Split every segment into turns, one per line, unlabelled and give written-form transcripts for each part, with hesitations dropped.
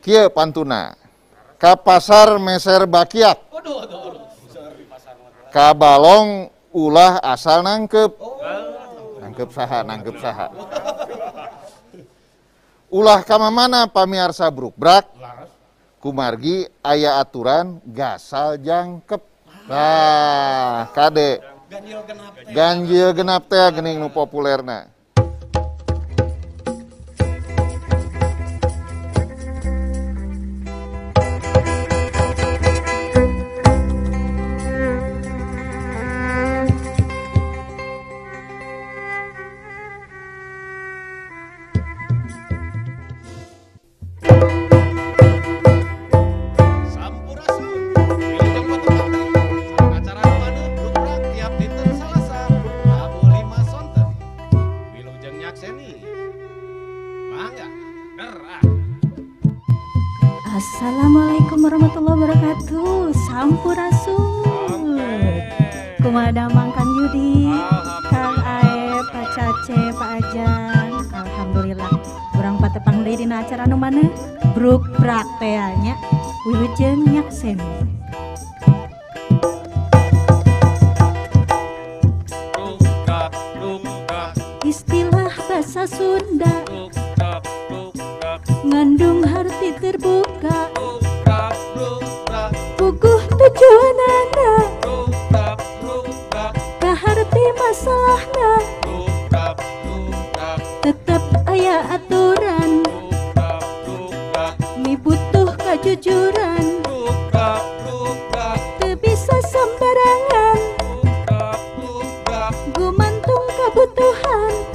Kieu pantuna. Ka pasar meser bakiak. Ka balong ulah asal nangkep. Nangkep saha. Ulah kama mana pamiarsa brukbrak. Kumargi aya aturan gasal jangkep. Nah, kade. Ganjil genap teh geuning nu populerna.
Assalamualaikum warahmatullahi wabarakatuh. Sampurasun. Kumaha Mang Kang Yudi, Kang Aep, Pak Cace, Pak Ajang. Alhamdulillah. Urang patepang deui dina acara nu maneh? Brukbrak teh nya. Wilujeng nyakseni. Istilah bahasa Sunda ngandung arti terbuka, puguh tujuanana, kaharti masalahna, tetep aya aturan, mibutuh kejujuran, teu bisa sembarangan, gumantung kebutuhan.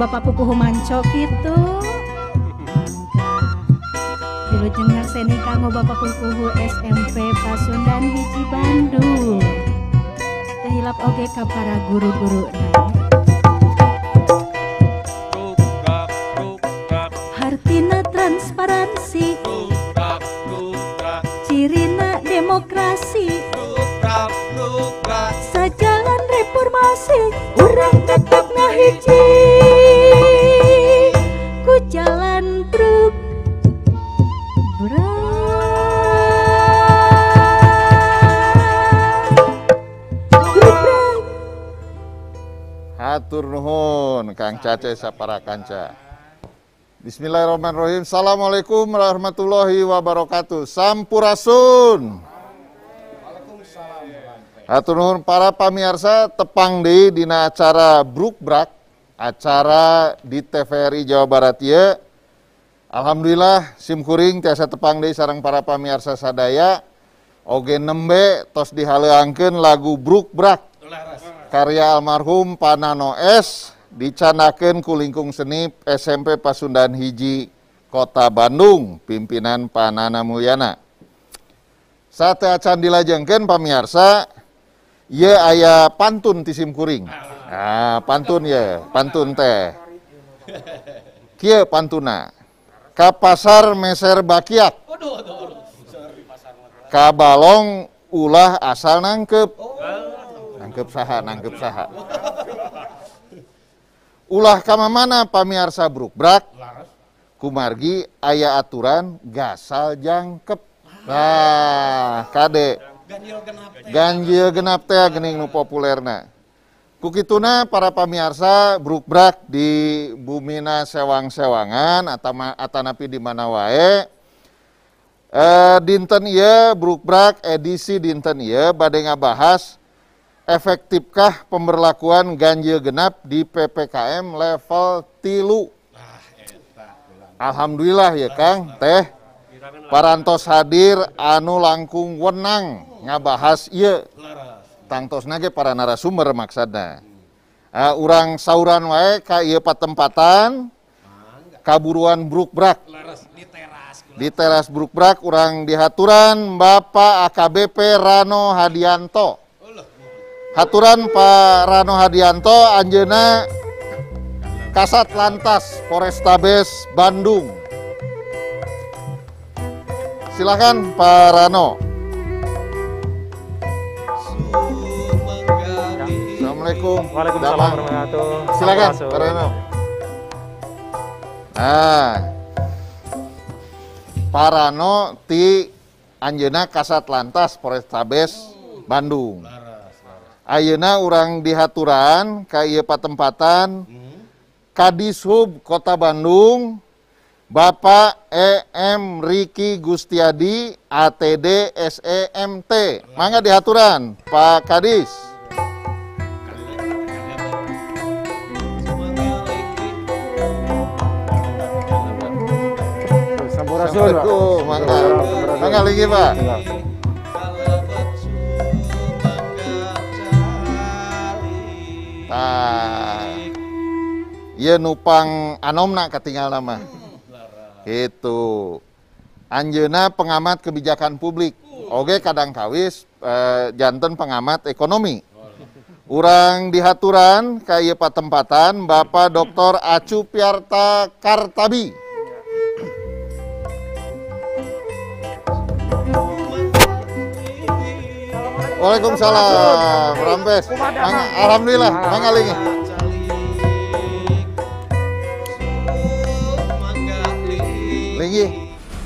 Bapak pupuh manco gitu. Wilujeng nyakseni kanggo Bapak pupuh SMP Pasundan hiji Bandung. Teu hilap oge ka para guru-guruna. Hartina transparansi, cirina demokrasi, sajalan reformasi, urang tetep ngahiji ku jalan bruk brak.
Hatur nuhun Kang Cace sapara kanca. Bismillahirrahmanirrahim. Assalamualaikum warahmatullahi wabarakatuh. Sampurasun. Hatur nuhun para pamirsa, tepang deui dina acara Brukbrak, acara di TVRI Jawa Barat ieu. Alhamdulillah simkuring tiasa tepang deui sareng para pamirsa sadaya. Oge nembe tos dihaleuangkeun lagu Brukbrak karya almarhum Panano S, dicanakeun ku lingkung seni SMP Pasundan hiji Kota Bandung, pimpinan Panana Mulyana. Sate acan dilajengkeun pamirsa, ieu aya pantun ti simkuring. Nah, pantun ya, pantun teh. Kieu pantuna. Ka pasar meser bakiak. Ka balong ulah asal nangkep. Nangkep saha. Ulah kama mana pamirsa Brukbrak. Kumargi aya aturan gasal jangkep. Nah, kade. Ganjil genap teh geuning nu populerna. Kukituna para pamirsa Brukbrak di bumina sewang-sewangan atanapi di mana wae. Dinten ieu Brukbrak edisi dinten ieu bade ngabahas efektifkah pemberlakuan ganjil genap di PPKM level 3. Alhamdulillah ya Kang, teh parantos hadir anu langkung wenang ngabahas ieu. Tangtosna ge para narasumber maksudna. Urang sauran wae ka ieu patempatan. kaburuan brukbrak. Di teras brukbrak urang dihaturan Bapak AKBP Rano Hadianto. Haturan Pak Rano Hadianto anjeuna Kasat Lantas Polrestabes Bandung. Silakan Pak Rano. Assalamualaikum.
Waalaikumsalam warahmatullahi wabarakatuh.
Silakan Pak Rano. Nah, Pak Rano ti anjeuna Kasat Lantas Polrestabes Bandung. Ayeuna urang dihaturan ka ieu patempatan Kadishub Kota Bandung Bapak EM Riki Gustiadi ATD SEMT. Mangga dihaturan Pak Kadis. Assalamualaikum. Mangga lagi Pak. Iya nupang anomna ketinggal nama. Gitu. Anjeuna pengamat kebijakan publik. Oge kadang kawis janten pengamat ekonomi. Urang dihaturan ka ieu patempatan Bapak Dr. Acu Piarta Kartabi. Waalaikumsalam. Rampes. Alhamdulillah. Mangga lingi.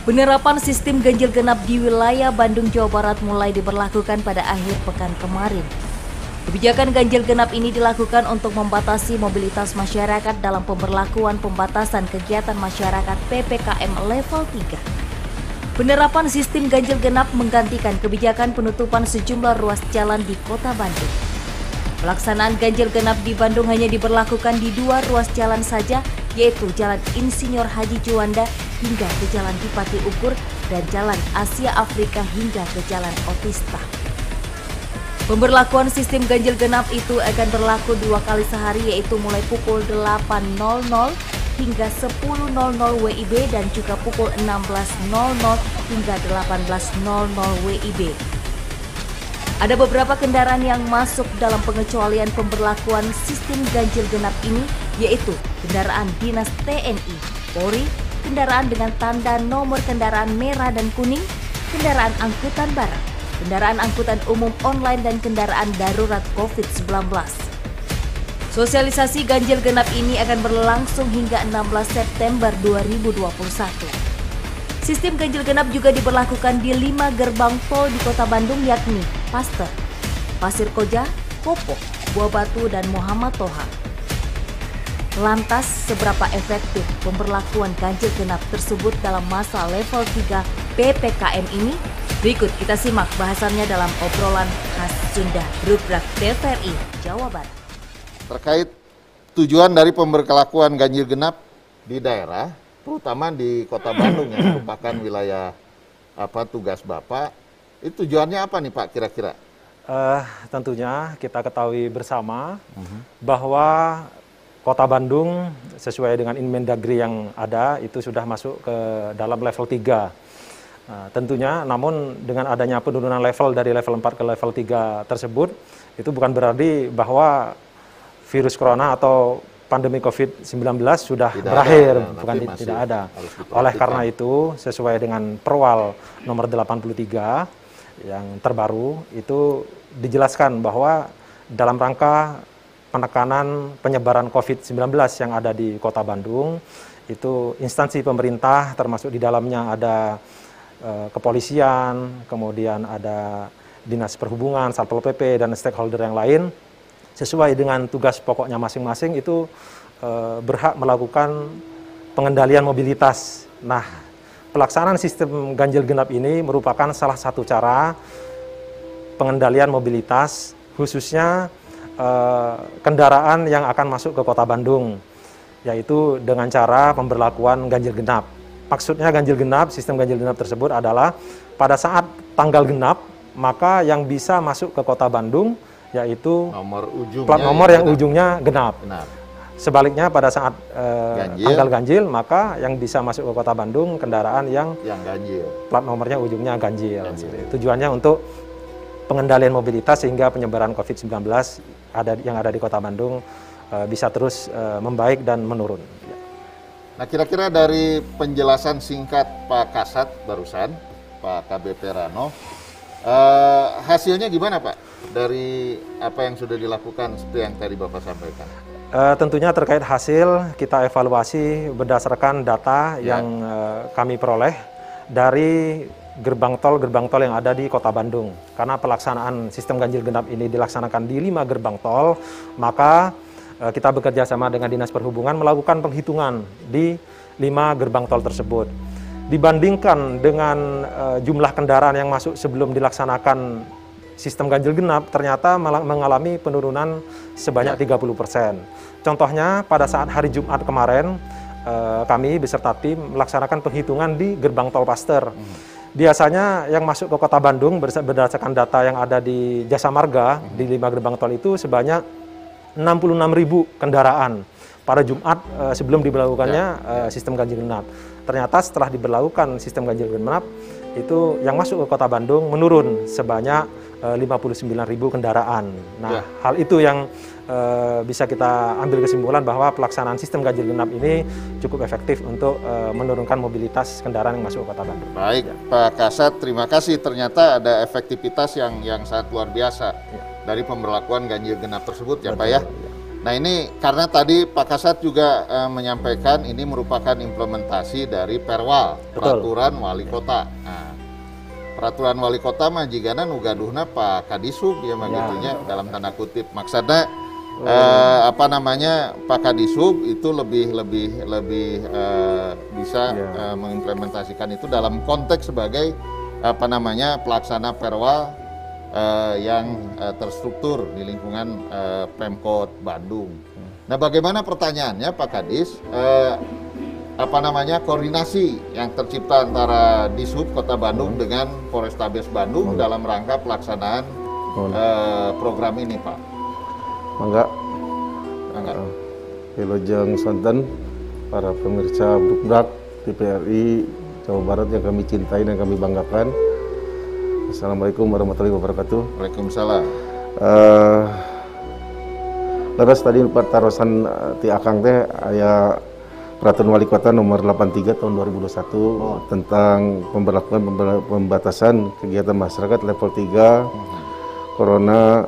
Penerapan sistem ganjil genap di wilayah Bandung, Jawa Barat mulai diberlakukan pada akhir pekan kemarin. Kebijakan ganjil genap ini dilakukan untuk membatasi mobilitas masyarakat dalam pemberlakuan pembatasan kegiatan masyarakat PPKM level 3. Penerapan sistem ganjil genap menggantikan kebijakan penutupan sejumlah ruas jalan di Kota Bandung. Pelaksanaan ganjil genap di Bandung hanya diberlakukan di 2 ruas jalan saja, yaitu Jalan Insinyur Haji Juanda hingga ke Jalan Dipati Ukur dan Jalan Asia Afrika hingga ke Jalan Otista. Pemberlakuan sistem ganjil genap itu akan berlaku 2 kali sehari, yaitu mulai pukul 8.00 hingga 10.00 WIB dan juga pukul 16.00 hingga 18.00 WIB. Ada beberapa kendaraan yang masuk dalam pengecualian pemberlakuan sistem ganjil genap ini, yaitu kendaraan dinas TNI, Polri, kendaraan dengan tanda nomor kendaraan merah dan kuning, kendaraan angkutan barang, kendaraan angkutan umum online, dan kendaraan darurat COVID-19. Sosialisasi ganjil genap ini akan berlangsung hingga 16 September 2021. Sistem ganjil genap juga diberlakukan di 5 gerbang tol di Kota Bandung, yakni Paster, Pasir Koja, Popo, Buah Batu, dan Muhammad Toha. Lantas, seberapa efektif pemberlakuan ganjil genap tersebut dalam masa level 3 PPKM ini? Berikut kita simak bahasannya dalam obrolan khas Sunda Brukbrak TVRI Jawa Barat.
Terkait tujuan dari pemberlakuan ganjil genap di daerah, terutama di Kota Bandung yang merupakan wilayah tugas Bapak, itu tujuannya apa nih Pak kira-kira?
Tentunya kita ketahui bersama bahwa Kota Bandung sesuai dengan Inmendagri yang ada itu sudah masuk ke dalam level 3. Tentunya namun dengan adanya penurunan level dari level 4 ke level 3 tersebut, itu bukan berarti bahwa virus corona atau pandemi COVID-19 sudah berakhir, bukan tidak ada. Oleh karena itu, sesuai dengan Perwal nomor 83 yang terbaru, itu dijelaskan bahwa dalam rangka penekanan penyebaran COVID-19 yang ada di Kota Bandung, itu instansi pemerintah termasuk di dalamnya ada kepolisian, kemudian ada Dinas Perhubungan, Satpol PP, dan stakeholder yang lain, sesuai dengan tugas pokoknya masing-masing itu berhak melakukan pengendalian mobilitas. Nah, pelaksanaan sistem ganjil genap ini merupakan salah satu cara pengendalian mobilitas, khususnya kendaraan yang akan masuk ke Kota Bandung, yaitu dengan cara pemberlakuan ganjil genap. Maksudnya ganjil genap, sistem ganjil genap tersebut adalah pada saat tanggal genap, maka yang bisa masuk ke Kota Bandung yaitu plat nomor yang ujungnya genap. Sebaliknya pada saat
Ganjil.
tanggal ganjil, maka yang bisa masuk ke Kota Bandung kendaraan yang
ganjil.
plat nomornya ujungnya ganjil. Tujuannya untuk pengendalian mobilitas sehingga penyebaran COVID-19 yang ada di Kota Bandung bisa terus membaik dan menurun.
Nah, kira-kira dari penjelasan singkat Pak Kasat barusan, Pak KBP Rano, hasilnya gimana Pak dari apa yang sudah dilakukan seperti yang tadi Bapak sampaikan?
Tentunya terkait hasil kita evaluasi berdasarkan data yang kami peroleh dari gerbang tol yang ada di Kota Bandung. Karena pelaksanaan sistem ganjil genap ini dilaksanakan di 5 gerbang tol, maka kita bekerja sama dengan Dinas Perhubungan melakukan penghitungan di 5 gerbang tol tersebut. Dibandingkan dengan jumlah kendaraan yang masuk sebelum dilaksanakan sistem ganjil genap, ternyata mengalami penurunan sebanyak 30%. Contohnya pada saat hari Jumat kemarin, kami beserta tim melaksanakan penghitungan di gerbang tol Paster. Biasanya yang masuk ke Kota Bandung berdasarkan data yang ada di Jasa Marga di 5 gerbang tol itu sebanyak 66.000 kendaraan pada Jumat sebelum diberlakukannya sistem ganjil genap. Ternyata setelah diberlakukan sistem ganjil genap, itu yang masuk ke Kota Bandung menurun sebanyak 59.000 kendaraan. Nah, hal itu yang bisa kita ambil kesimpulan bahwa pelaksanaan sistem ganjil genap ini cukup efektif untuk menurunkan mobilitas kendaraan yang masuk ke Kota Bandung.
Baik, Pak Kasat, terima kasih. Ternyata ada efektivitas yang sangat luar biasa dari pemberlakuan ganjil genap tersebut ya Pak ya. Nah ini karena tadi Pak Kasat juga menyampaikan ini merupakan implementasi dari Perwal, Peraturan Wali Kota. Nah, Peraturan Wali Kota mah jigana nu gaduhna Pak Kadisub ya magitunya dalam tanda kutip. Maksudnya apa namanya Pak Kadisub itu lebih bisa mengimplementasikan itu dalam konteks sebagai apa namanya pelaksana Perwal yang terstruktur di lingkungan Pemkot Bandung. Nah, bagaimana pertanyaannya Pak Kadis? Apa namanya koordinasi yang tercipta antara Dishub Kota Bandung dengan Polrestabes Bandung dalam rangka pelaksanaan program ini, Pak?
Mangga. Wilujeng sonten para pemirsa Brukbrak TVRI Jawa Barat yang kami cintai dan kami banggakan. Assalamualaikum warahmatullahi wabarakatuh.
Waalaikumsalam.
Leres tadi tarosan ti akang teh aya Peraturan Wali Kota nomor 83 tahun 2021 tentang pemberlakuan pembatasan kegiatan masyarakat level 3 Corona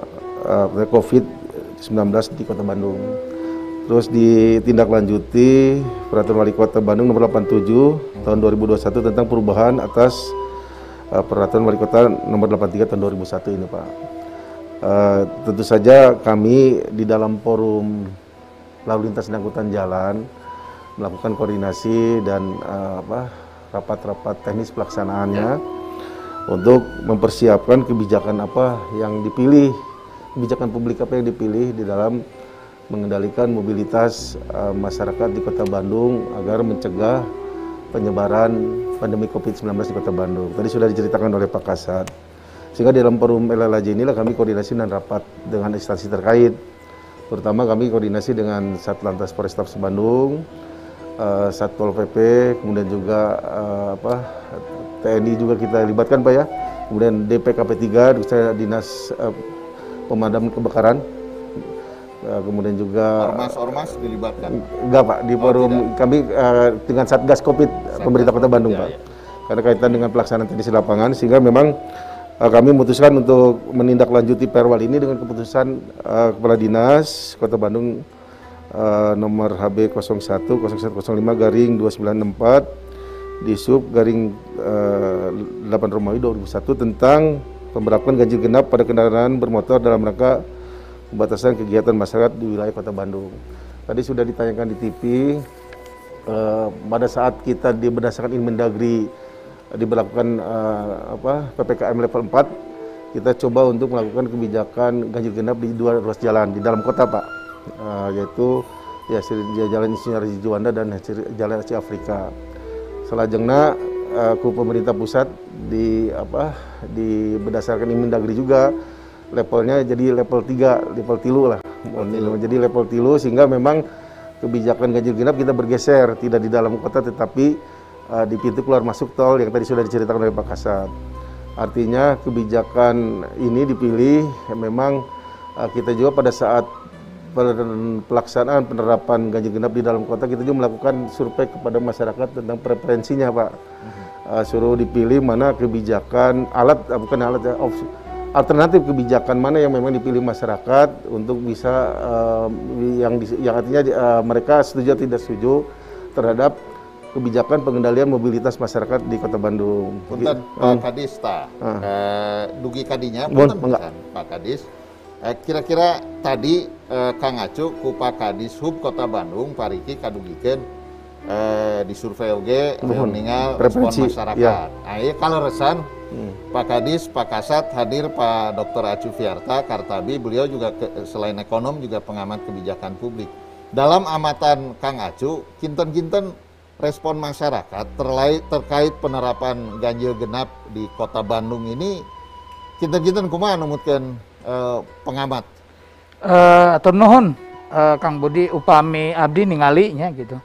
COVID-19 di Kota Bandung. Terus ditindaklanjuti Peraturan Wali Kota Bandung nomor 87 tahun 2021 tentang perubahan atas Peraturan Wali Kota nomor 83 tahun 2001 ini Pak. Tentu saja kami di dalam forum lalu lintas dan angkutan jalan melakukan koordinasi dan rapat-rapat teknis pelaksanaannya untuk mempersiapkan kebijakan apa yang dipilih, kebijakan publik apa yang dipilih di dalam mengendalikan mobilitas masyarakat di Kota Bandung agar mencegah penyebaran pandemi COVID-19 di Kota Bandung. Tadi sudah diceritakan oleh Pak Kasat. Sehingga di dalam forum LLAJ inilah kami koordinasi dan rapat dengan instansi terkait. Terutama kami koordinasi dengan Satlantas Polrestabes Bandung, Satpol PP, kemudian juga TNI juga kita libatkan Pak ya. Kemudian DPKP 3, Dinas Pemadam Kebakaran. Kemudian juga
Ormas dilibatkan?
Enggak Pak, di forum kami dengan Satgas Covid pemerintah Kota Bandung Pak. Karena kaitan dengan pelaksanaan teknis lapangan sehingga memang kami memutuskan untuk menindaklanjuti Perwal ini dengan keputusan Kepala Dinas Kota Bandung nomor HB 01/0105/294 Dishub /8 Romawi 2001 tentang pemberlakuan ganjil genap pada kendaraan bermotor dalam rangka pembatasan kegiatan masyarakat di wilayah Kota Bandung. Tadi sudah ditayangkan di TV pada saat kita berdasarkan Inmendagri diberlakukan PPKM level 4, kita coba untuk melakukan kebijakan ganjil genap di 2 ruas jalan di dalam kota Pak, yaitu ya Jalan Insinyur Haji Juanda dan Jalan Asia Afrika. Selajengna ku pemerintah pusat berdasarkan Inmendagri juga levelnya jadi level 3, level tilu lah. Jadi level tilu sehingga memang kebijakan ganjil genap kita bergeser, tidak di dalam kota tetapi di pintu keluar masuk tol yang tadi sudah diceritakan oleh Pak Kasat. Artinya kebijakan ini dipilih memang kita juga pada saat pelaksanaan penerapan ganjil genap di dalam kota kita juga melakukan survei kepada masyarakat tentang preferensinya, Pak. Suruh dipilih mana kebijakan alternatif kebijakan mana yang memang dipilih masyarakat untuk bisa yang artinya mereka setuju atau tidak setuju terhadap kebijakan pengendalian mobilitas masyarakat di Kota Bandung.
Punten Pak Kadis dugi kadinya punten Pak Kadis. Kira-kira tadi Kang Acu ku Pak Kadis Hub Kota Bandung Pak Riki kadugikeun di survei oge ningal respon masyarakat. Ya. Nah, ieu kaleresan Pak Kadis, Pak Kasat hadir Pak Dr. Acu Fiarta Kartabi, beliau juga selain ekonom juga pengamat kebijakan publik. Dalam amatan Kang Acu, kinten-kinten respon masyarakat terkait penerapan ganjil genap di Kota Bandung ini kinten-kinten kumaha numutkeun pengamat?
Atur nuhun Kang Budi, upami abdi ningalinya gitu.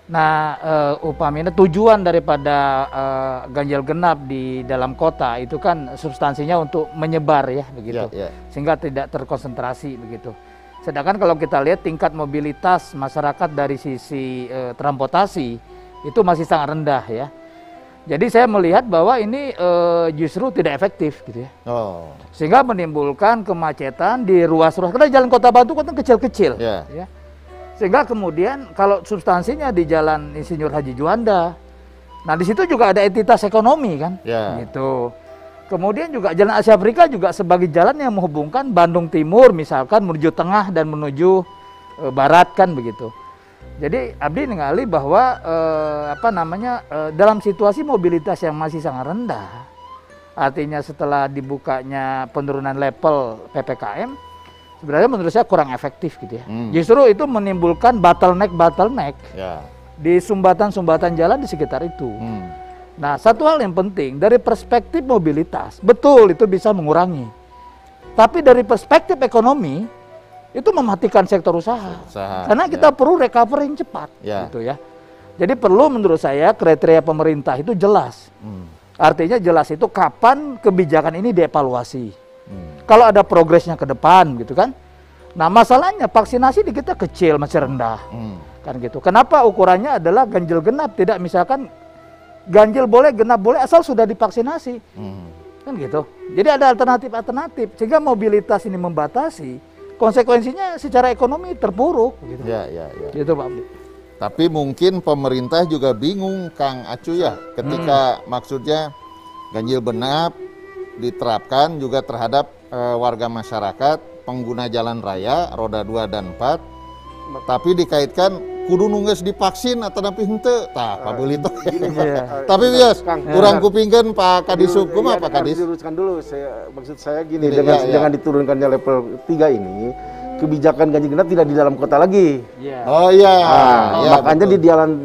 Nah, upamina tujuan daripada ganjil genap di dalam kota itu kan substansinya untuk menyebar ya begitu, sehingga tidak terkonsentrasi begitu. Sedangkan kalau kita lihat tingkat mobilitas masyarakat dari sisi transportasi itu masih sangat rendah ya. Jadi saya melihat bahwa ini justru tidak efektif gitu ya. Sehingga menimbulkan kemacetan di ruas-ruas. Karena jalan Kota Bandung kan kecil-kecil. Ya. Sehingga kemudian kalau substansinya di Jalan Insinyur Haji Juanda, nah di situ juga ada entitas ekonomi kan, gitu. Kemudian juga Jalan Asia Afrika juga sebagai jalan yang menghubungkan Bandung Timur misalkan menuju tengah dan menuju barat kan begitu. Jadi abdi ningali bahwa dalam situasi mobilitas yang masih sangat rendah, artinya setelah dibukanya penurunan level PPKM, sebenarnya menurut saya kurang efektif gitu ya. Justru itu menimbulkan bottleneck di sumbatan-sumbatan jalan di sekitar itu. Nah, satu hal yang penting dari perspektif mobilitas, betul itu bisa mengurangi. Tapi dari perspektif ekonomi, itu mematikan sektor usaha. Karena kita perlu recovery yang cepat gitu ya. Jadi perlu menurut saya kriteria pemerintah itu jelas. Artinya jelas itu kapan kebijakan ini dievaluasi. Kalau ada progresnya ke depan gitu kan. Nah, masalahnya vaksinasi di kita kecil, masih rendah. Kan gitu. Kenapa ukurannya adalah ganjil genap, tidak misalkan ganjil boleh, genap boleh asal sudah divaksinasi. Kan gitu. Jadi ada alternatif-alternatif sehingga mobilitas ini membatasi. Konsekuensinya secara ekonomi terpuruk gitu. Gitu Pak Abdi.
Tapi mungkin pemerintah juga bingung Kang Acu ya ketika maksudnya ganjil genap diterapkan juga terhadap warga masyarakat pengguna jalan raya roda 2 dan 4 tapi dikaitkan kudu nungges divaksin atau napi henteu tah pabeli itu. Tapi bias kurang kupingkeun Pak Kadis hukum Pak Kadis.
Diluruskan dulu maksud saya gini dengan diturunkannya level 3 ini kebijakan ganjil genap tidak di dalam kota lagi. Makanya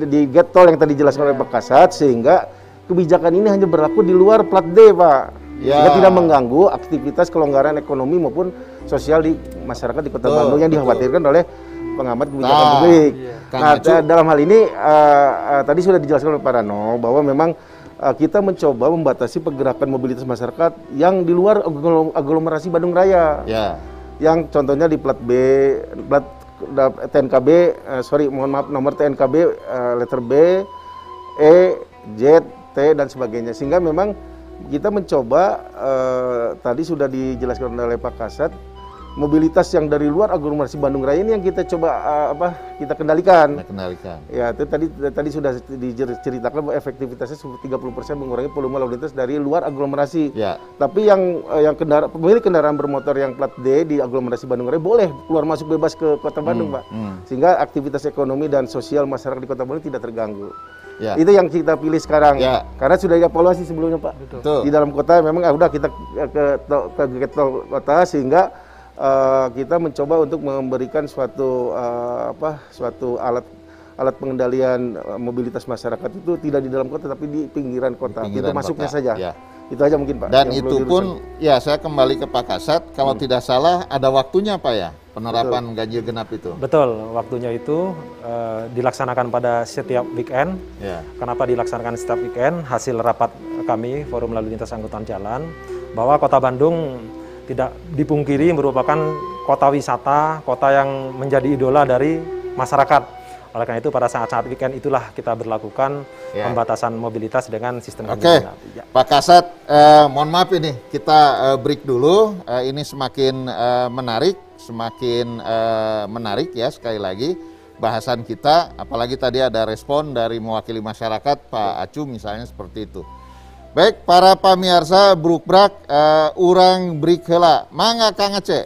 di gate tol yang tadi dijelaskan oleh Pak Kasat sehingga kebijakan ini hanya berlaku di luar plat D, Pak. Sehingga tidak mengganggu aktivitas kelonggaran ekonomi maupun sosial di masyarakat di Kota Bandung yang dikhawatirkan oleh pengamat kebijakan publik. Nah, dalam hal ini tadi sudah dijelaskan oleh Pak Rano bahwa memang kita mencoba membatasi pergerakan mobilitas masyarakat yang di luar aglomerasi Bandung Raya. Yang contohnya di plat B, plat TNKB, nomor TNKB letter B, E, Z, T dan sebagainya. Sehingga memang kita mencoba tadi sudah dijelaskan oleh Pak Kasat, mobilitas yang dari luar aglomerasi Bandung Raya ini yang kita coba kita kendalikan. Ya, itu tadi sudah diceritakan bahwa efektivitasnya 30% mengurangi volume lalu lintas dari luar aglomerasi. Tapi yang pemilik kendaraan bermotor yang plat D di aglomerasi Bandung Raya boleh keluar masuk bebas ke Kota Bandung, Pak. Sehingga aktivitas ekonomi dan sosial masyarakat di Kota Bandung tidak terganggu. Itu yang kita pilih sekarang. Karena sudah dievaluasi sebelumnya, Pak. Di dalam kota memang udah kita ke kota sehingga kita mencoba untuk memberikan suatu alat alat pengendalian mobilitas masyarakat itu tidak di dalam kota tapi di pinggiran kota,
Di pinggiran
pintu masuknya
kota,
saja.
ya.
Itu aja mungkin Pak.
Dan
yang
itu
perlu
pun
diluruskan.
ya saya kembali ke Pak Kasat, kalau tidak salah ada waktunya Pak ya penerapan ganjil genap itu.
Betul, waktunya itu dilaksanakan pada setiap weekend.
Ya.
Kenapa dilaksanakan setiap weekend? Hasil rapat kami, Forum Lalu Lintas Angkutan Jalan, bahwa Kota Bandung tidak dipungkiri merupakan kota wisata, kota yang menjadi idola dari masyarakat. Oleh karena itu pada saat-saat weekend itulah kita berlakukan
Ya.
pembatasan mobilitas dengan sistem
Oke,
ganjil genap. Ya.
Pak Kasat, mohon maaf ini kita break dulu. Ini semakin menarik ya sekali lagi bahasan kita. Apalagi tadi ada respon dari mewakili masyarakat Pak Acu misalnya seperti itu. Baik, para pamirsa Brukbrak, urang break heula. Mangga Kang Aceh.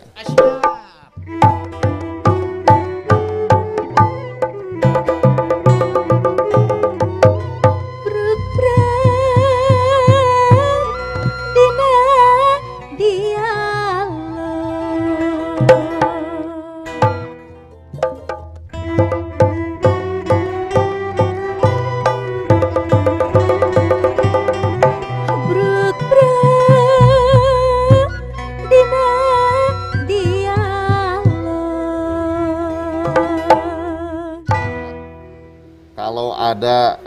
Kalau ada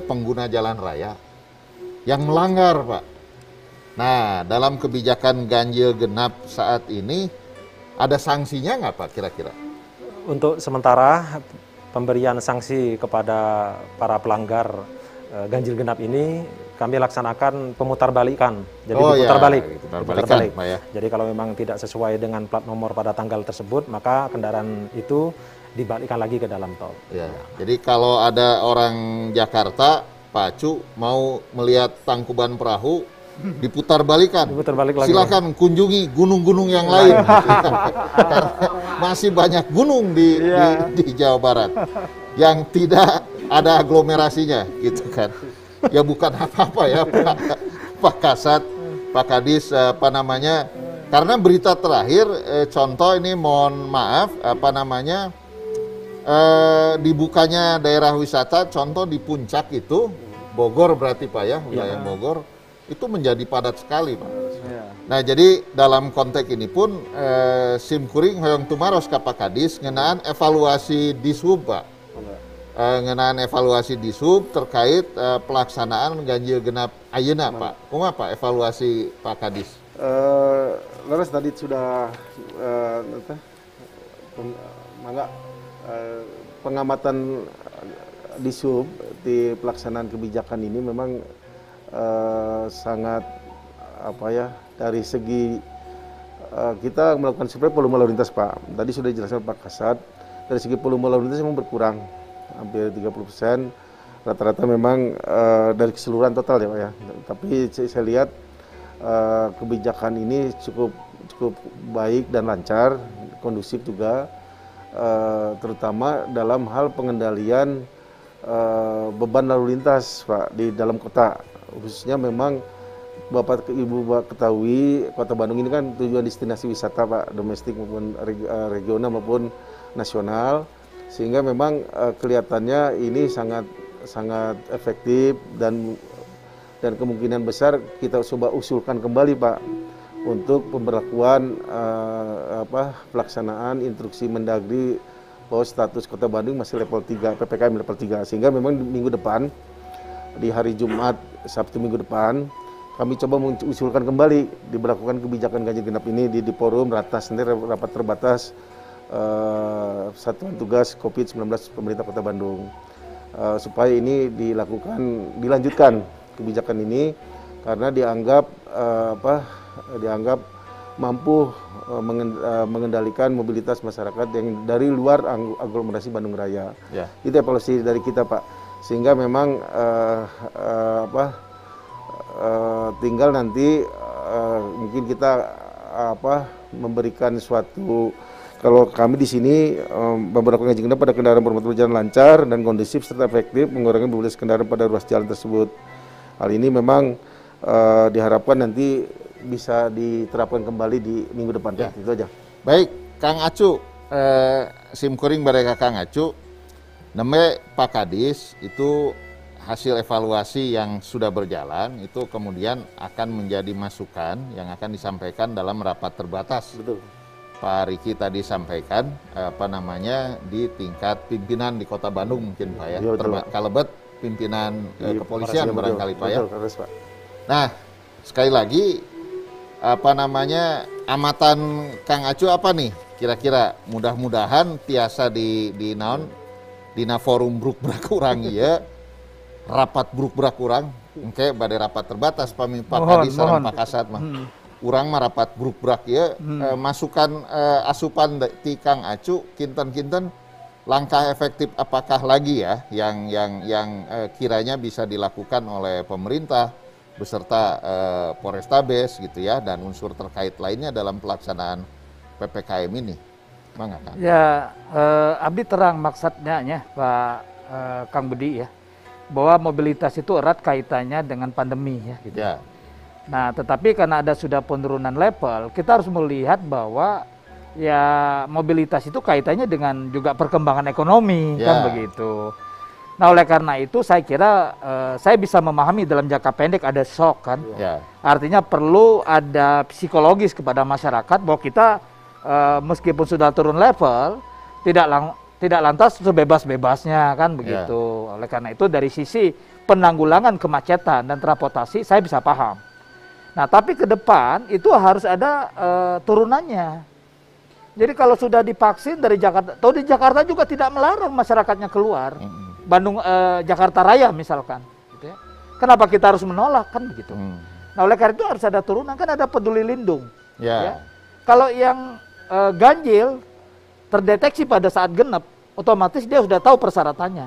pengguna jalan raya yang melanggar, Pak. Nah, dalam kebijakan ganjil genap saat ini ada sanksinya nggak Pak kira-kira?
Untuk sementara pemberian sanksi kepada para pelanggar ganjil genap ini kami laksanakan pemutarbalikan. Jadi diputar balik.
Diputar balik, Pak ya.
Jadi kalau memang tidak sesuai dengan plat nomor pada tanggal tersebut, maka kendaraan itu dibalikkan lagi ke dalam tol.
Ya. Jadi kalau ada orang Jakarta, Pak Acu mau melihat Tangkuban Perahu, diputar balikan.
Diputar balik lagi.
Silakan kunjungi gunung-gunung yang lain. Karena masih banyak gunung di Jawa Barat yang tidak ada aglomerasinya, gitu kan. Ya bukan apa-apa ya Pak Kasat, Pak Kadis, apa namanya? Karena berita terakhir, contoh ini mohon maaf, dibukanya daerah wisata, contoh di puncak itu, Bogor berarti Pak ya, wilayah Bogor, itu menjadi padat sekali Pak. Nah jadi dalam konteks ini pun simkuring hoyong tumaros ka Pak Kadis ngenaan evaluasi dishub Pak. Ngenaan evaluasi dishub terkait pelaksanaan ganjil genap ayeuna Pak. Kumaha Pak evaluasi Pak Kadis?
Laras tadi sudah pengamatan dishub di pelaksanaan kebijakan ini memang sangat dari segi kita melakukan survei volume lalu lintas Pak. Tadi sudah dijelaskan Pak Kasat, dari segi volume lalu lintas memang berkurang hampir 30%. Rata-rata memang dari keseluruhan total ya Pak ya. Tapi saya lihat kebijakan ini cukup baik dan lancar, kondusif juga, terutama dalam hal pengendalian beban lalu lintas Pak di dalam kota. Khususnya memang Bapak Ibu ketahui Kota Bandung ini kan tujuan destinasi wisata Pak, domestik maupun regional maupun nasional, sehingga memang kelihatannya ini sangat efektif dan kemungkinan besar kita coba usulkan kembali Pak untuk pemberlakuan pelaksanaan instruksi Mendagri bahwa status Kota Bandung masih level 3, PPKM level 3, sehingga memang minggu depan di hari Jumat, Sabtu minggu depan kami coba mengusulkan kembali diberlakukan kebijakan ganjil genap ini di forum ratas sendiri, rapat terbatas Satuan Tugas COVID-19 Pemerintah Kota Bandung, supaya ini dilanjutkan kebijakan ini karena dianggap mampu mengendalikan mobilitas masyarakat yang dari luar aglomerasi Bandung Raya. Ya. Itu evaluasi dari kita Pak, sehingga memang tinggal nanti mungkin kita memberikan suatu, kalau kami di sini beberapa ganjil genap pada kendaraan bermotor berjalan lancar dan kondusif serta efektif mengurangi mobilitas kendaraan pada ruas jalan tersebut. Hal ini memang diharapkan nanti bisa diterapkan kembali di minggu depan. Ya. Itu aja.
Baik, Kang Acu, simkuring bareka Kang Acu. Nembe Pak Kadis itu hasil evaluasi yang sudah berjalan itu kemudian akan menjadi masukan yang akan disampaikan dalam rapat terbatas.
Betul.
Pak Riki tadi sampaikan di tingkat pimpinan di Kota Bandung mungkin Pak ya.
Iya, betul, Pak.
Kalebet pimpinan kepolisian
Betul,
barangkali Pak ya.
betul, harus, Pak.
Nah, sekali lagi amatan Kang Acu apa nih? Kira-kira mudah-mudahan tiasa di naon dina forum bruk-brak urang ieu rapat bruk-brak urang engke bade rapat terbatas pami Pak Kadis sareng Pak Kasat mah. Urang mah rapat bruk-brak ieu masukan asupan ti Kang Acu kinten-kinten langkah efektif apakah lagi ya yang kiranya bisa dilakukan oleh pemerintah beserta Polrestabes gitu ya dan unsur terkait lainnya dalam pelaksanaan PPKM ini. Mangga Kang.
Ya, abdi terang maksudnya ya Pak Kang Budi ya, bahwa mobilitas itu erat kaitannya dengan pandemi ya. Gitu.
Ya.
Nah, tetapi karena ada sudah penurunan level, kita harus melihat bahwa ya mobilitas itu kaitannya dengan juga perkembangan ekonomi kan begitu. Nah, oleh karena itu saya kira saya bisa memahami dalam jangka pendek ada shock kan.
Ya.
Artinya perlu ada psikologis kepada masyarakat bahwa kita meskipun sudah turun level tidak lantas sebebas-bebasnya kan begitu. Oleh karena itu dari sisi penanggulangan kemacetan dan transportasi saya bisa paham. Nah, tapi ke depan itu harus ada turunannya. Jadi kalau sudah divaksin dari Jakarta, atau di Jakarta juga tidak melarang masyarakatnya keluar. Bandung, Jakarta Raya misalkan. Gitu ya. Kenapa kita harus menolak kan begitu? Nah, oleh karena itu harus ada turunan, kan ada peduli lindung. Ya. Kalau yang ganjil terdeteksi pada saat genap, otomatis dia sudah tahu persyaratannya.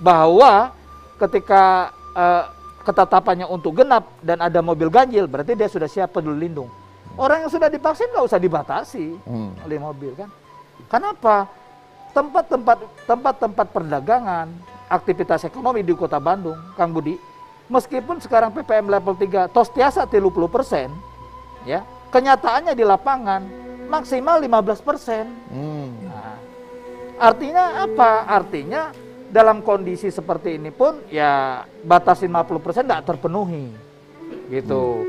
Bahwa ketika ketetapannya untuk genap dan ada mobil ganjil, berarti dia sudah siap peduli lindung. Orang yang sudah divaksin nggak usah dibatasi oleh mobil kan. Kenapa? Tempat-tempat perdagangan, aktivitas ekonomi di Kota Bandung, Kang Budi, meskipun sekarang PPM level 3 tos tiasa 30%, ya, kenyataannya di lapangan maksimal 15%. Nah, artinya apa? Artinya dalam kondisi seperti ini pun ya batas 50% tidak terpenuhi, gitu.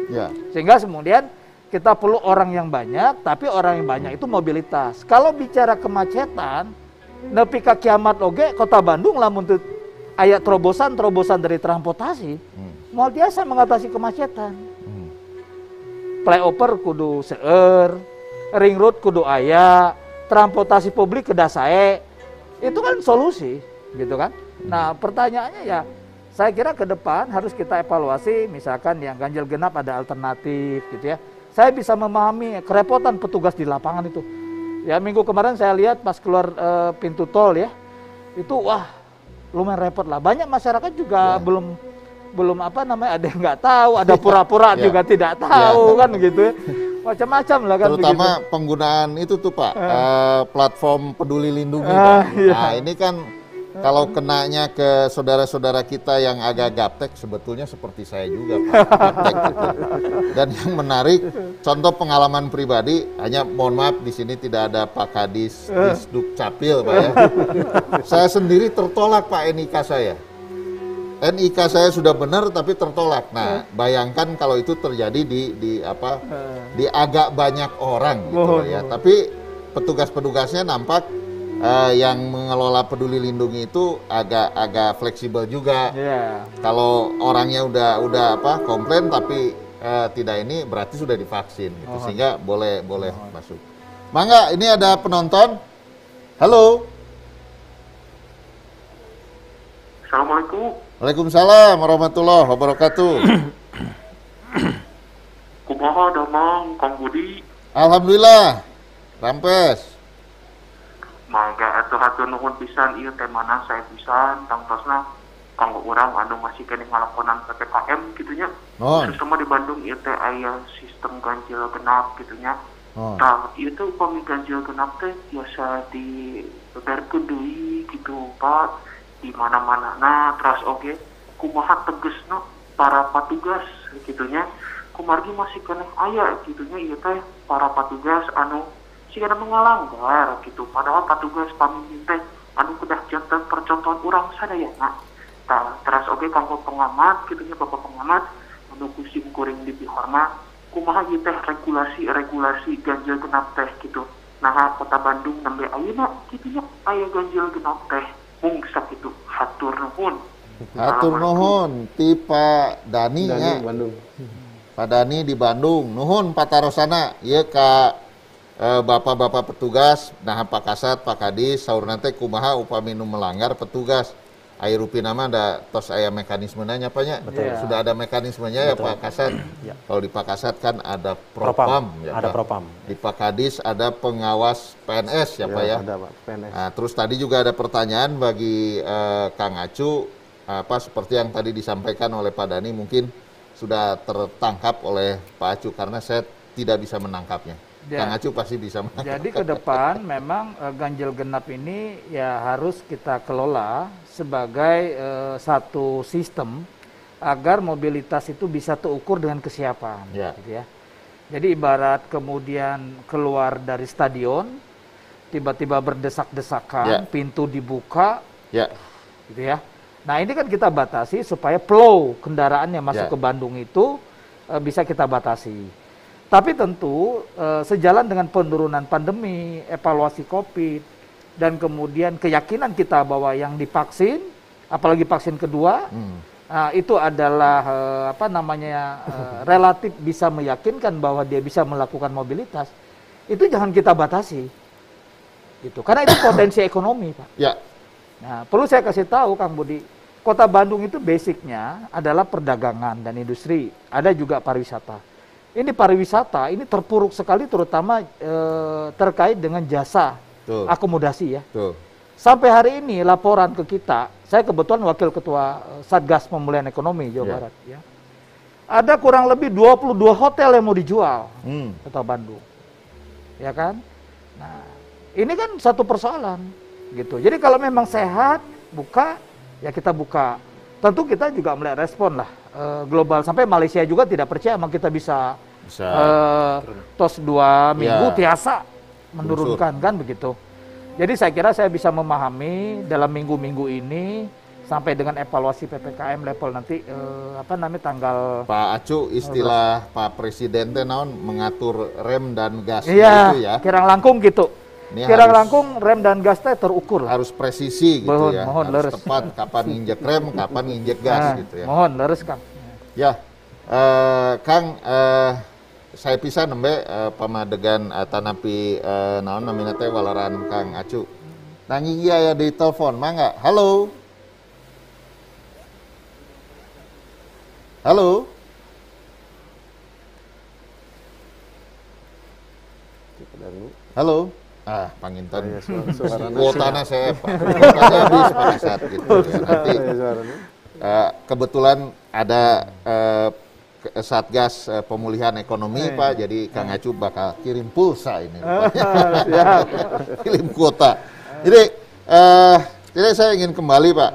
Sehingga kemudian kita perlu orang yang banyak, tapi orang yang banyak itu mobilitas. Kalau bicara kemacetan, nepi ka kiamat oge Kota Bandung lamun teu aya terobosan dari transportasi, moal biasa mengatasi kemacetan. Flyover kudu seueur, ring road kudu aya, transportasi publik kedah sae. Itu kan solusi, gitu kan? Nah, pertanyaannya ya, saya kira ke depan harus kita evaluasi, misalkan yang ganjil genap ada alternatif, gitu ya. Saya bisa memahami kerepotan petugas di lapangan itu. Ya, minggu kemarin saya lihat pas keluar pintu tol ya, itu wah lumayan repot lah. Banyak masyarakat juga belum ada yang nggak tahu, ada pura-pura juga tidak tahu kan gitu. Macam-macam lah kan.
Terutama
begitu.
penggunaan itu tuh Pak, platform peduli lindungi Pak. Nah ini kan kalau kenanya ke saudara-saudara kita yang agak gaptek, sebetulnya seperti saya juga Pak, gaptek gitu. Dan yang menarik, contoh pengalaman pribadi, hanya mohon maaf di sini tidak ada Pak Kadis Disduk Capil Pak ya. Saya sendiri tertolak Pak NIK saya. NIK saya sudah benar tapi tertolak. Nah, bayangkan kalau itu terjadi di agak banyak orang gitu ya. Tapi petugas-petugasnya nampak yang mengelola peduli lindungi itu agak fleksibel juga. Kalau orangnya udah komplain tapi tidak ini berarti sudah divaksin gitu. Sehingga boleh masuk. Mangga, ini ada penonton. Halo.
Assalamualaikum.
Waalaikumsalam warahmatullahi wabarakatuh.
Kumaha damang Kang Budi.
Alhamdulillah. Rampes.
Mangga atuh hatur nuhun pisan ieu teh mana saya pisan tangtosna kanggo urang anu masih kene ngalakonan PPKM kitu nya. Khusus di Bandung ieu teh aya sistem ganjil genap kitu nya. Tah ieu teh upami ganjil genap teh biasa dibeberkeun deui kitu Pak. Di mana-mana. Nah, terus oke, kumaha tegesna para petugas gitunya. Kumargi masih kena aya gitunya ieu teh para petugas anu sigana mengalanggar gitu. Padahal petugas pamimpin teh anu kedah jantan percontohan orang sadaya nah teras oge kanggo pengamat kitunya bapak pengamat anu kusim kuring di bihorna kumaha ieu teh regulasi ganjil genap teh gitu nah kota Bandung nembe ayeuna kitunya aya ganjil genap teh mung sakitu hatur nuhun.
Hatur nuhun ti Pak Dani nya.
Bandung.
Pak Dani di Bandung. Nuhun patarosana ieu ka bapak-bapak petugas, nah Pak Kasat, Pak Kadis, saurna teh kumaha upami nu melanggar petugas. Aya rupina mah da tos aya mekanismenya nya Pak nya. Sudah ada mekanismenya ya Pak Kasat. Kalau di Pak Kasat kan ada Propam ya.
Ada Propam.
Di Pak Kadis ada pengawas PNS ya Pak ya.
Ada Pak PNS.
Nah, terus tadi juga ada pertanyaan bagi Kang Acu apa seperti yang tadi disampaikan oleh Pak Dani mungkin sudah tertangkap oleh Pak Acu karena saya tidak bisa menangkapnya.
Ya.
Kang Acu pasti bisa menangkap.
Jadi ke depan memang ganjil genap ini ya harus kita kelola sebagai satu sistem agar mobilitas itu bisa terukur dengan kesiapan.
Ya.
Gitu ya. Jadi ibarat kemudian keluar dari stadion, tiba-tiba berdesak-desakan,
Ya.
pintu dibuka,
Ya.
gitu ya. Nah ini kan kita batasi supaya flow kendaraan yang masuk
Ya.
ke Bandung itu bisa kita batasi. Tapi tentu sejalan dengan penurunan pandemi, evaluasi COVID, dan kemudian keyakinan kita bahwa yang divaksin, apalagi vaksin kedua, itu adalah relatif bisa meyakinkan bahwa dia bisa melakukan mobilitas. Itu jangan kita batasi, gitu. Karena itu potensi ekonomi, Pak.
Ya.
Nah, perlu saya kasih tahu, Kang Budi, Kota Bandung itu basicnya adalah perdagangan dan industri, ada juga pariwisata. Ini pariwisata, ini terpuruk sekali terutama terkait dengan jasa akomodasi ya.
Tuh.
Sampai hari ini laporan ke kita, saya kebetulan wakil ketua Satgas Pemulihan Ekonomi Jawa Barat ya. Ada kurang lebih 22 hotel yang mau dijual Kota Bandung. Ya kan? Nah, ini kan satu persoalan gitu. Jadi kalau memang sehat, buka, ya kita buka. Tentu kita juga melihat respon lah global, sampai Malaysia juga tidak percaya emang kita bisa tos 2 minggu tiasa menurunkan kan begitu. Jadi saya kira saya bisa memahami dalam minggu-minggu ini sampai dengan evaluasi PPKM level nanti tanggal
Pak Acu istilah Pak Presiden teh naon mengatur rem dan gas
iya,
gitu ya.
Kirang langkung gitu.
Ini
Kirang langkung rem dan gas teh terukur lah.
Harus presisi gitu ya.
Mohon
harus
leres.
tepat kapan nginjek rem, kapan nginjek gas gitu ya.
Mohon leres Kang.
Ya, Kang, saya pisah nembe pamadegan tanapi naon namina teh walaran Kang Acu. Nangigi aya di telepon, mangga. Halo. Halo. Halo. Ah, panginten. Kuotana saya, Pak. Kuotanya habis pada saat gitu ya. Nanti kebetulan ada Satgas Pemulihan Ekonomi Pak, jadi Kang Acu bakal kirim pulsa ini. Kirim kuota. Jadi saya ingin kembali Pak,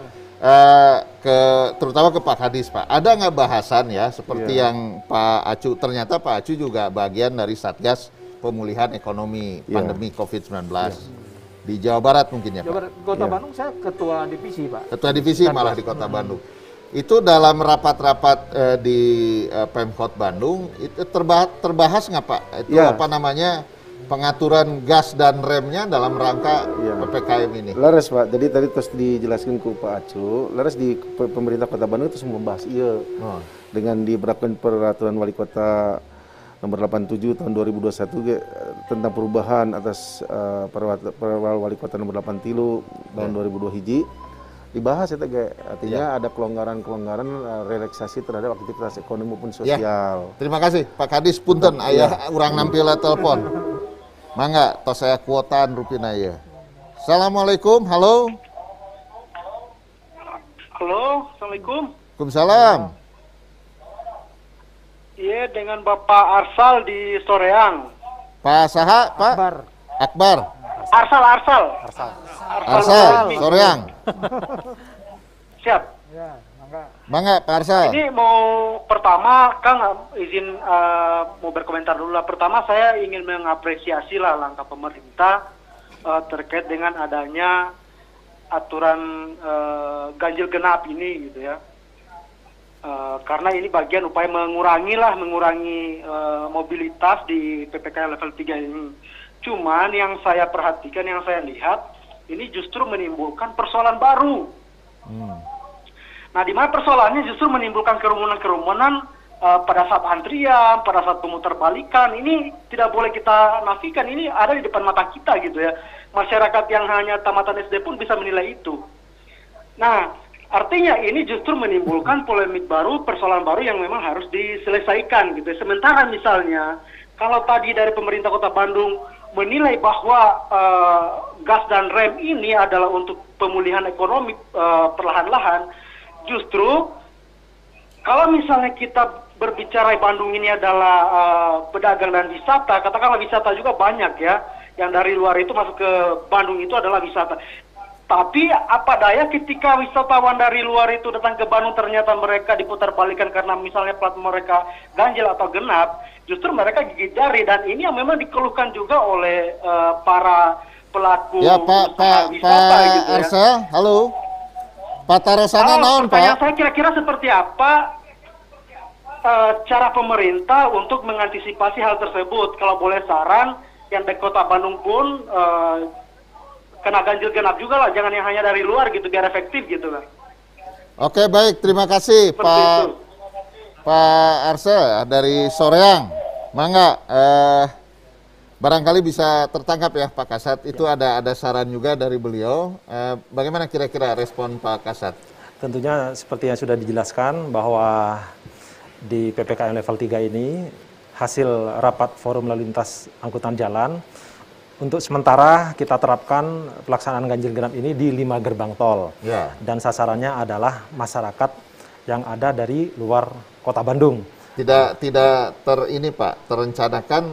terutama ke Pak Kadis Pak. Ada nggak bahasan ya seperti yang Pak Acu, ternyata Pak Acu juga bagian dari Satgas Pemulihan Ekonomi Pandemi COVID-19 di Jawa Barat mungkin ya Pak?
Jawa Barat, Kota Bandung saya ketua divisi Pak.
Ketua divisi malah di Kota Bandung. Itu dalam rapat-rapat di Pemkot Bandung itu terbahas nggak Pak? Itu apa namanya pengaturan gas dan remnya dalam rangka PPKM ini?
Laras Pak, jadi tadi terus dijelaskan ke Pak Acu, laras di pemerintah Kota Bandung terus membahas dengan diberlakukan peraturan Wali Kota nomor 87 tahun 2021 tentang perubahan atas peraturan Wali Kota nomor 83 tahun 2002 hiji. Dibahas itu artinya ada kelonggaran-kelonggaran relaksasi terhadap aktivitas ekonomi maupun sosial.
Terima kasih Pak Kadis, punten aya urang nampil telepon. Mangga tos saya kuotaan rupina ya. Assalamualaikum, halo.
Halo, Assalamualaikum.
Waalaikumsalam.
Iya, dengan Bapak Arsal di Soreang.
Pak Saha, Pak? Akbar.
Arsal.
Soreang.
Siap.
Ya,
Mangga Pak Arsal.
Ini mau pertama, Kang izin mau berkomentar dulu lah. Pertama saya ingin mengapresiasi lah langkah pemerintah terkait dengan adanya aturan ganjil genap ini gitu ya. Karena ini bagian upaya mengurangi mobilitas di PPKM level 3 ini. Cuman yang saya perhatikan, yang saya lihat, ini justru menimbulkan persoalan baru. Nah, di mana persoalannya justru menimbulkan kerumunan-kerumunan pada saat antrian, pada saat pemutar balikan. Ini tidak boleh kita nafikan, ini ada di depan mata kita gitu ya. Masyarakat yang hanya tamatan SD pun bisa menilai itu. Nah, artinya ini justru menimbulkan polemik baru, persoalan baru yang memang harus diselesaikan gitu. Sementara misalnya, kalau tadi dari pemerintah Kota Bandung menilai bahwa gas dan rem ini adalah untuk pemulihan ekonomi perlahan-lahan, justru kalau misalnya kita berbicara Bandung ini adalah pedagang dan wisata, katakanlah wisata juga banyak ya, yang dari luar itu masuk ke Bandung itu adalah wisata. Tapi apa daya ketika wisatawan dari luar itu datang ke Bandung ternyata mereka diputar balikan karena misalnya plat mereka ganjil atau genap, justru mereka gigit jari, dan ini yang memang dikeluhkan juga oleh para pelaku wisata gitu ya.
Arsa, halo. Pak Tarosana naon,
pertanyaan
Pak?
saya kira-kira seperti apa cara pemerintah untuk mengantisipasi hal tersebut? Kalau boleh saran, yang di Kota Bandung pun kena ganjil genap juga lah, jangan yang hanya dari luar gitu, biar efektif gitu lah.
Oke, baik, terima kasih Pak Arsa dari Soreang. Mangga, barangkali bisa tertangkap ya Pak Kasat, itu ada saran juga dari beliau. Bagaimana kira-kira respon Pak Kasat?
Tentunya seperti yang sudah dijelaskan bahwa di PPKM level 3 ini hasil rapat forum lalu lintas angkutan jalan, untuk sementara kita terapkan pelaksanaan ganjil genap ini di 5 gerbang tol.
Ya.
Dan sasarannya adalah masyarakat yang ada dari luar Kota Bandung.
Tidak terencanakan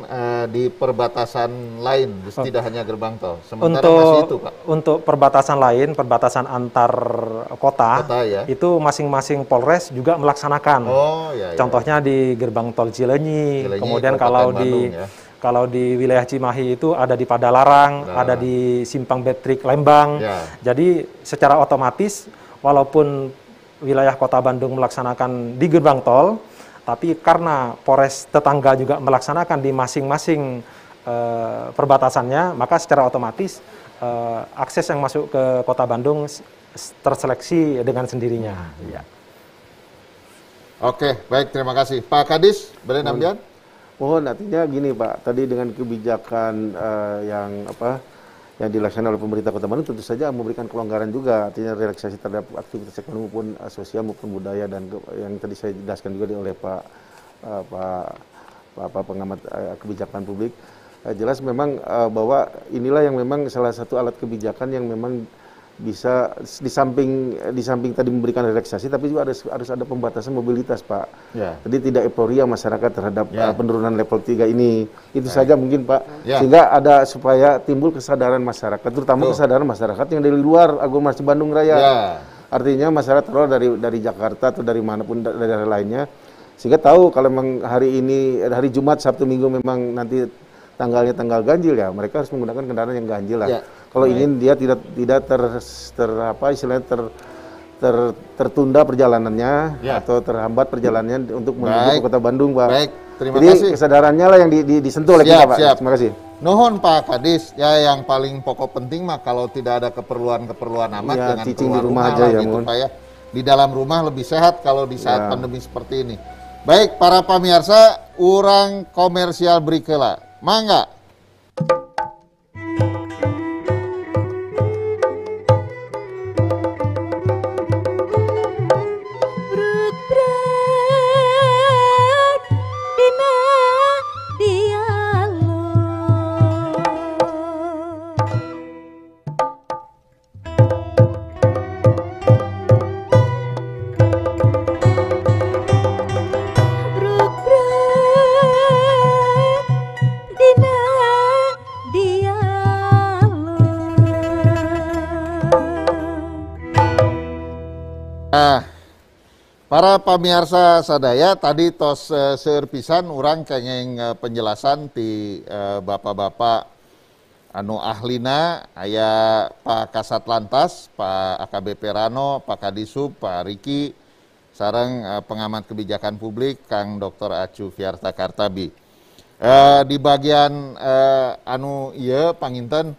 di perbatasan lain, tidak hanya gerbang tol. Sementara masih itu, Pak.
Untuk perbatasan lain, perbatasan antar kota
ya.
Itu masing-masing Polres juga melaksanakan.
Oh, ya,
Contohnya di gerbang tol Cileunyi, kemudian kalau di wilayah Cimahi itu ada di Padalarang, ada di Simpang Betrik Lembang.
Ya.
Jadi secara otomatis walaupun wilayah Kota Bandung melaksanakan di gerbang tol, tapi karena Polres tetangga juga melaksanakan di masing-masing perbatasannya, maka secara otomatis akses yang masuk ke Kota Bandung terseleksi dengan sendirinya. Ya.
Oke, baik, terima kasih. Pak Kadis, boleh nambahan?
Mohon, artinya gini Pak, tadi dengan kebijakan yang dilaksanakan oleh pemerintah Kota Bandung tentu saja memberikan kelonggaran juga, artinya relaksasi terhadap aktivitas ekonomi maupun sosial maupun budaya, dan yang tadi saya jelaskan juga oleh Pak pengamat kebijakan publik. Jelas memang bahwa inilah yang memang salah satu alat kebijakan yang memang bisa di samping tadi memberikan relaksasi, tapi juga harus ada pembatasan mobilitas, Pak.
Ya.
Jadi tidak euforia masyarakat terhadap penurunan level 3 ini. Itu saja mungkin, Pak.
Ya.
Sehingga ada supaya timbul kesadaran masyarakat, terutama kesadaran masyarakat yang dari luar aglomerasi Bandung Raya.
Ya.
Artinya masyarakat dari Jakarta atau dari manapun daerah lainnya, sehingga tahu kalau memang hari ini, hari Jumat, Sabtu, Minggu memang nanti tanggalnya tanggal ganjil, ya mereka harus menggunakan kendaraan yang ganjil lah. Ya. Kalau ingin dia tidak tertunda perjalanannya, atau terhambat perjalanannya untuk menuju ke Kota Bandung, Pak.
Baik, terima
Jadi
kasih.
kesadarannya lah yang disentuh oleh kita, Pak. Terima kasih.
Nuhun Pak Kadis, ya yang paling pokok penting mah kalau tidak ada keperluan amat jangan
cicing
keluar
di rumah aja ya,
gitu, Pak ya. Di dalam rumah lebih sehat kalau di saat pandemi seperti ini. Baik, para pamirsa, urang komersial berikela. Mangga. Para pamirsa sadaya, tadi tos seueur pisan urang kenging penjelasan ti bapak-bapak anu ahlina aya Pak Kasat Lantas, Pak AKBP Rano, Pak Kadisub, Pak Riki, sareng pengamat kebijakan publik Kang Dr. Acu Fiarta Kartabi. Di bagian anu ieu panginten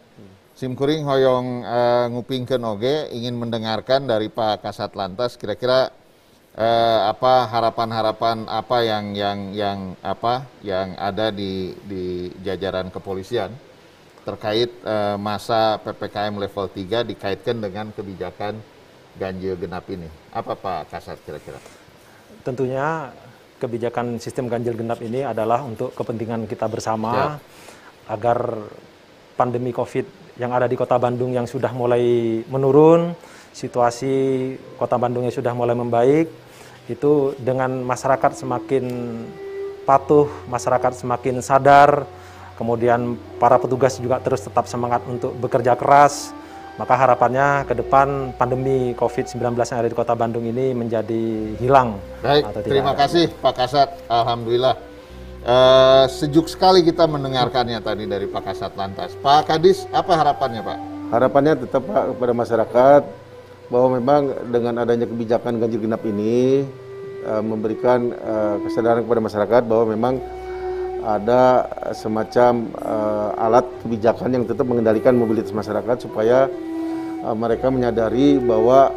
simkuring hoyong ngupingkeun oge ingin mendengarkan dari Pak Kasat Lantas kira-kira apa harapan-harapan apa yang ada di jajaran kepolisian terkait masa PPKM level 3 dikaitkan dengan kebijakan ganjil genap ini. Apa Pak Kasat kira-kira?
Tentunya kebijakan sistem ganjil genap ini adalah untuk kepentingan kita bersama agar pandemi COVID yang ada di Kota Bandung yang sudah mulai menurun, situasi Kota Bandung yang sudah mulai membaik, itu dengan masyarakat semakin patuh, masyarakat semakin sadar, kemudian para petugas juga terus tetap semangat untuk bekerja keras, maka harapannya ke depan pandemi COVID-19 yang ada di Kota Bandung ini menjadi hilang.
Baik, terima kasih Pak Kasat, Alhamdulillah. Sejuk sekali kita mendengarkannya tadi dari Pak Kasat Lantas. Pak Kadis, apa harapannya Pak?
Harapannya tetap Pak kepada masyarakat bahwa memang dengan adanya kebijakan ganjil genap ini memberikan kesadaran kepada masyarakat bahwa memang ada semacam alat kebijakan yang tetap mengendalikan mobilitas masyarakat supaya mereka menyadari bahwa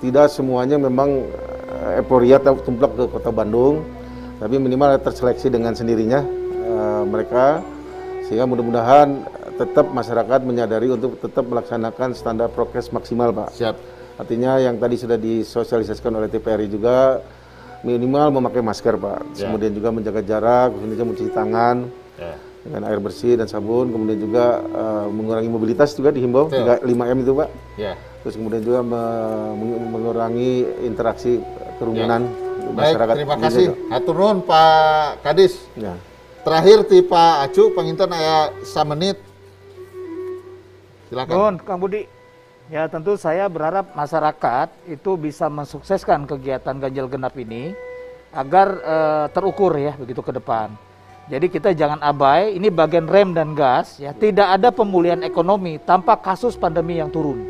tidak semuanya memang euforia tumplak ke Kota Bandung, tapi minimal terseleksi dengan sendirinya mereka, sehingga mudah-mudahan tetap masyarakat menyadari untuk tetap melaksanakan standar prokes maksimal Pak.
Siap.
Artinya yang tadi sudah disosialisasikan oleh TPRI juga minimal memakai masker Pak, kemudian juga menjaga jarak, kemudian mencuci tangan dengan air bersih dan sabun, kemudian juga mengurangi mobilitas juga dihimbau 5M itu Pak. Terus kemudian juga mengurangi interaksi kerumunan.
Baik, terima kasih. Hatur nuhun Pak Kadis. Terakhir ti Pak Acu panginten aya 1 menit. Silakan.
Nuhun Kang Budi. Ya tentu saya berharap masyarakat itu bisa mensukseskan kegiatan ganjil genap ini agar terukur ya begitu ke depan. Jadi kita jangan abai, ini bagian rem dan gas ya, tidak ada pemulihan ekonomi tanpa kasus pandemi yang turun.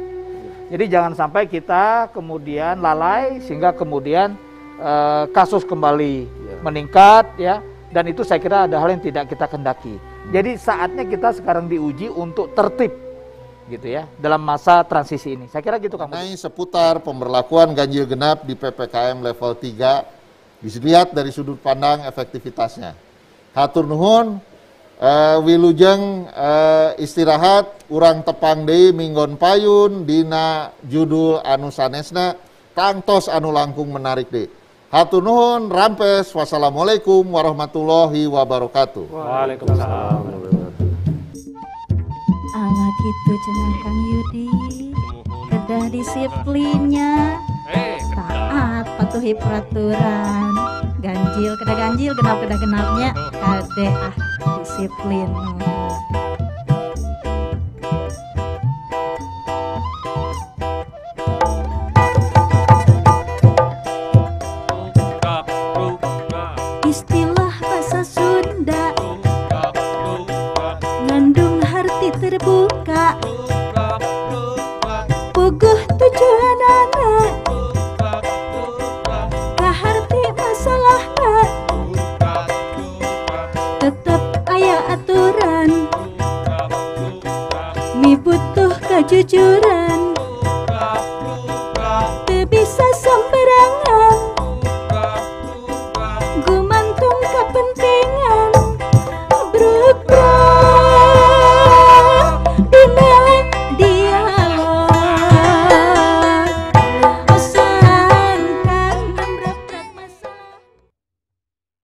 Jadi jangan sampai kita kemudian lalai sehingga kemudian kasus kembali meningkat ya, dan itu saya kira ada hal yang tidak kita kendaki. Jadi saatnya kita sekarang diuji untuk tertib gitu ya dalam masa transisi ini. Saya kira gitu Kang.
Seputar pemberlakuan ganjil genap di PPKM level 3 dilihat dari sudut pandang efektivitasnya. Hatur nuhun, wilujeng istirahat, urang tepang deui minggon payun dina judul anu sanesna tangtos anu langkung menarik deui. Hatur nuhun, rampes, wassalamualaikum warahmatullahi wabarakatuh.
Waalaikumsalam.
Alah gitu cenah Kang Yudi, kedah disiplinnya, taat patuhi peraturan, ganjil kedah ganjil, genap kedah genapnya, kade disiplin. Istilah bahasa Sunda ngandung arti terbuka, puguh tujuanana kaharti masalahna, tetep aya aturan, mibutuh kejujuran.